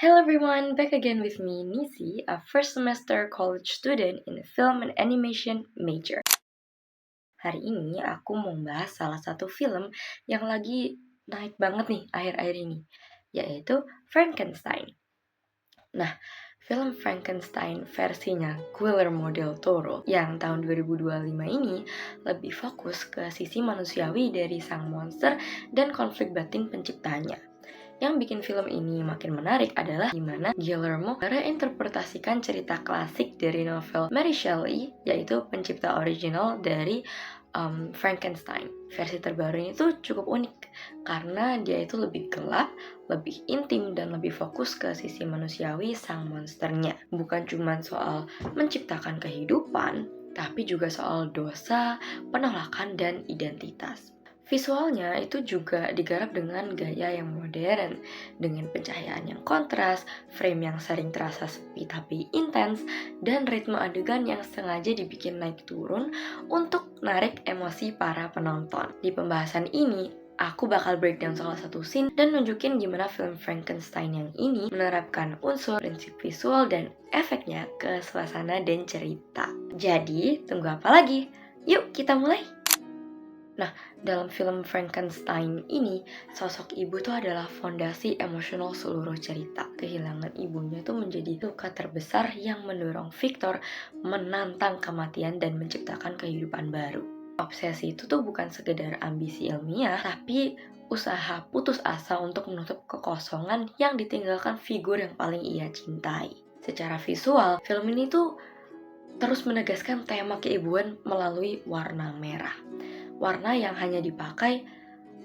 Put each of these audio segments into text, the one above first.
Hello everyone, back again with me, Nisi, a first semester college student in the film and animation major. Hari ini aku mau bahas salah satu film yang lagi naik banget nih akhir-akhir ini, yaitu Frankenstein. Nah, film Frankenstein versinya Guillermo del Toro yang tahun 2025 ini lebih fokus ke sisi manusiawi dari sang monster dan konflik batin penciptanya. Yang bikin film ini makin menarik adalah gimana Guillermo reinterpretasikan cerita klasik dari novel Mary Shelley, yaitu pencipta original dari Frankenstein. Versi terbaru ini tuh cukup unik karena dia itu lebih gelap, lebih intim, dan lebih fokus ke sisi manusiawi sang monsternya. Bukan cuma soal menciptakan kehidupan, tapi juga soal dosa, penolakan, dan identitas. Visualnya itu juga digarap dengan gaya yang modern, dengan pencahayaan yang kontras, frame yang sering terasa sepi tapi intens, dan ritme adegan yang sengaja dibikin naik turun untuk narik emosi para penonton. Di pembahasan ini, aku bakal breakdown salah satu scene dan nunjukin gimana film Frankenstein yang ini menerapkan unsur, prinsip visual, dan efeknya ke suasana dan cerita. Jadi, tunggu apa lagi? Yuk kita mulai! Nah, dalam film Frankenstein ini, sosok ibu itu adalah fondasi emosional seluruh cerita. Kehilangan ibunya itu menjadi luka terbesar yang mendorong Victor menantang kematian dan menciptakan kehidupan baru. Obsesi itu tuh bukan sekedar ambisi ilmiah, tapi usaha putus asa untuk menutup kekosongan yang ditinggalkan figur yang paling ia cintai. Secara visual, film ini tuh terus menegaskan tema keibuan melalui warna merah. Warna yang hanya dipakai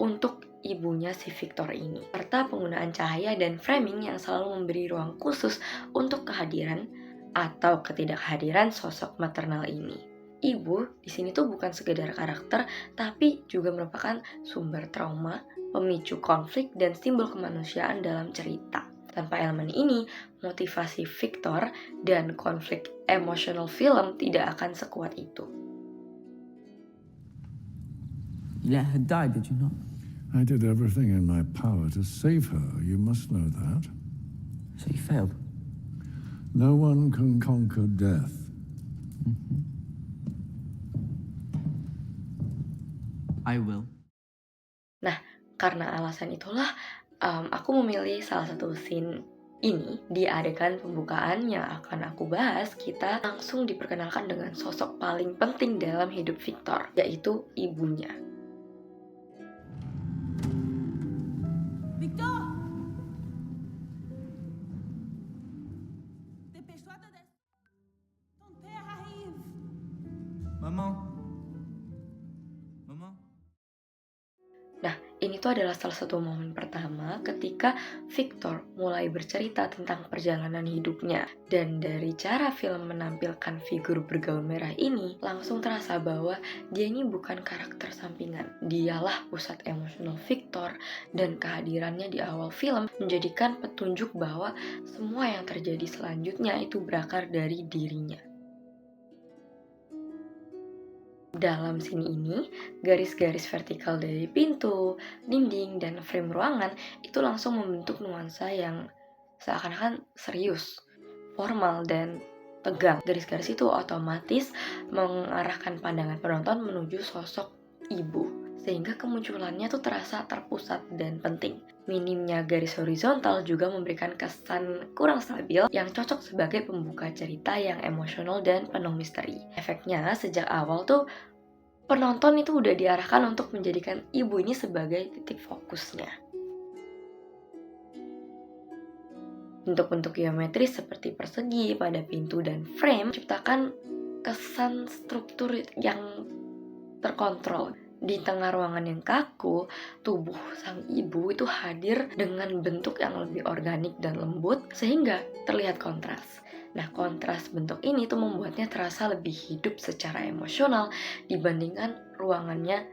untuk ibunya si Victor ini, serta penggunaan cahaya dan framing yang selalu memberi ruang khusus untuk kehadiran atau ketidakhadiran sosok maternal ini. Ibu di sini tuh bukan sekedar karakter, tapi juga merupakan sumber trauma, pemicu konflik, dan simbol kemanusiaan dalam cerita. Tanpa elemen ini, motivasi Victor dan konflik emosional film tidak akan sekuat itu. You let her die, did you not? I did everything in my power to save her. You must know that. So you failed? No one can conquer death. I will. Nah, karena alasan itulah aku memilih salah satu scene ini di adegan pembukaan yang akan aku bahas. Kita langsung diperkenalkan dengan sosok paling penting dalam hidup Victor, yaitu ibunya. Victor! Dépêche-toi de descendre. Ton père arrive. Maman. Maman. Nah, ini tuh adalah salah satu momen pertama ketika Victor mulai bercerita tentang perjalanan hidupnya. Dan dari cara film menampilkan figur bergaun merah ini, langsung terasa bahwa dia ini bukan karakter sampingan. Dialah pusat emosional Victor, dan kehadirannya di awal film menjadikan petunjuk bahwa semua yang terjadi selanjutnya itu berakar dari dirinya. Dalam scene ini, garis-garis vertikal dari pintu, dinding, dan frame ruangan itu langsung membentuk nuansa yang seakan-akan serius, formal, dan tegang. Garis-garis itu otomatis mengarahkan pandangan penonton menuju sosok ibu, sehingga kemunculannya tuh terasa terpusat dan penting. Minimnya garis horizontal juga memberikan kesan kurang stabil yang cocok sebagai pembuka cerita yang emosional dan penuh misteri. Efeknya sejak awal tuh penonton itu udah diarahkan untuk menjadikan ibu ini sebagai titik fokusnya. Bentuk-bentuk geometris seperti persegi pada pintu dan frame menciptakan kesan struktur yang terkontrol. Di tengah ruangan yang kaku, tubuh sang ibu itu hadir dengan bentuk yang lebih organik dan lembut sehingga terlihat kontras. Nah, kontras bentuk ini tuh membuatnya terasa lebih hidup secara emosional dibandingkan ruangannya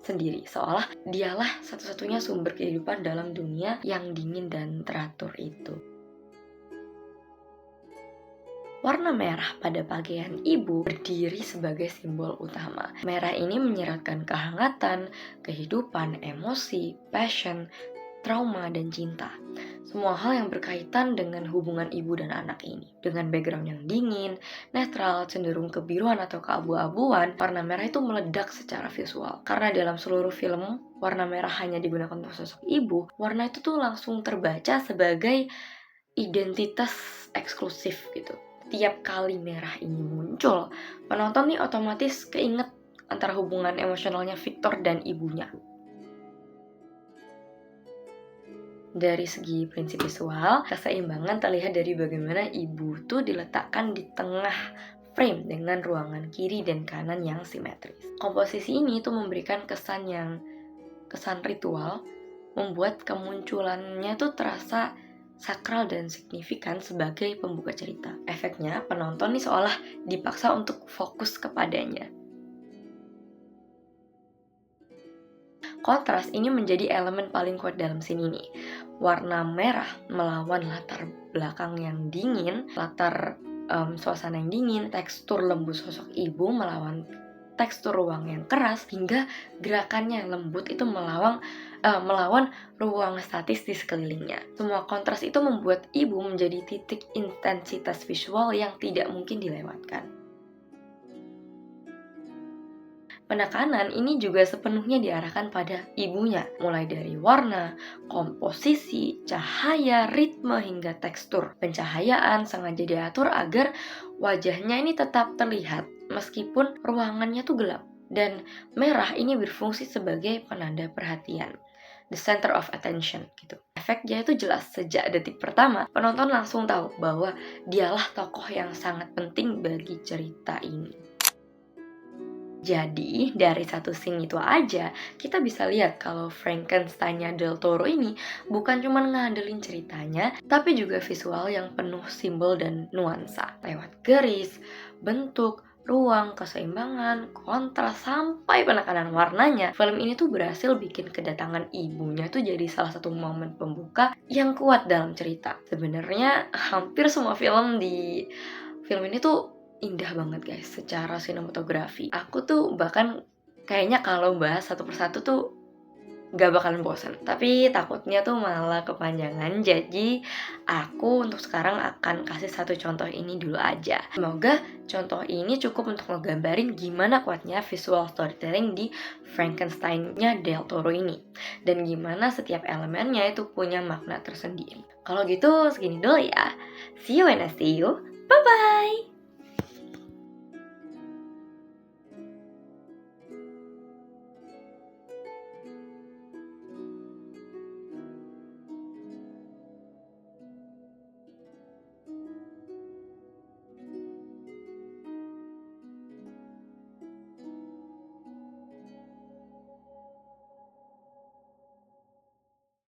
sendiri, seolah dialah satu-satunya sumber kehidupan dalam dunia yang dingin dan teratur itu. Warna merah pada pakaian ibu berdiri sebagai simbol utama. Merah ini menyeratkan kehangatan, kehidupan, emosi, passion, trauma, dan cinta. Semua hal yang berkaitan dengan hubungan ibu dan anak ini. Dengan background yang dingin, netral, cenderung kebiruan atau keabu-abuan, warna merah itu meledak secara visual. Karena dalam seluruh film, warna merah hanya digunakan untuk sosok ibu, warna itu tuh langsung terbaca sebagai identitas eksklusif gitu. Tiap kali merah ini muncul, penonton nih otomatis keinget antara hubungan emosionalnya Victor dan ibunya. Dari segi prinsip visual, keseimbangan terlihat dari bagaimana ibu tuh diletakkan di tengah frame dengan ruangan kiri dan kanan yang simetris. Komposisi ini tuh memberikan kesan ritual, membuat kemunculannya tuh terasa sakral dan signifikan sebagai pembuka cerita. Efeknya, penonton nih seolah dipaksa untuk fokus kepadanya. Kontras ini menjadi elemen paling kuat dalam scene ini. Warna merah melawan latar belakang yang dingin, suasana yang dingin, tekstur lembut sosok ibu melawan tekstur ruang yang keras, hingga gerakannya yang lembut itu melawan ruang statis di sekelilingnya. Semua kontras itu membuat ibu menjadi titik intensitas visual yang tidak mungkin dilewatkan. Penekanan ini juga sepenuhnya diarahkan pada ibunya, mulai dari warna, komposisi, cahaya, ritme, hingga tekstur. Pencahayaan sengaja diatur agar wajahnya ini tetap terlihat, meskipun ruangannya tuh gelap. Dan merah ini berfungsi sebagai penanda perhatian, the center of attention gitu. Efeknya itu jelas. Sejak detik pertama, penonton langsung tahu bahwa dialah tokoh yang sangat penting bagi cerita ini. Jadi, dari satu scene itu aja, kita bisa lihat kalau Frankenstein-nya Del Toro ini bukan cuma ngandelin ceritanya, tapi juga visual yang penuh simbol dan nuansa. Lewat garis, bentuk, ruang, keseimbangan, kontras, sampai penekanan warnanya, film ini tuh berhasil bikin kedatangan ibunya tuh jadi salah satu momen pembuka yang kuat dalam cerita. Sebenarnya hampir semua film di film ini tuh indah banget guys secara sinematografi. Aku tuh bahkan kayaknya kalau bahas satu persatu tuh gak bakalan bosan. Tapi takutnya tuh malah kepanjangan. Jadi aku untuk sekarang akan kasih satu contoh ini dulu aja. Semoga contoh ini cukup untuk ngegambarin gimana kuatnya visual storytelling di Frankenstein-nya Del Toro ini. Dan gimana setiap elemennya itu punya makna tersendiri. Kalau gitu segini dulu ya. See you when I see you. Bye-bye!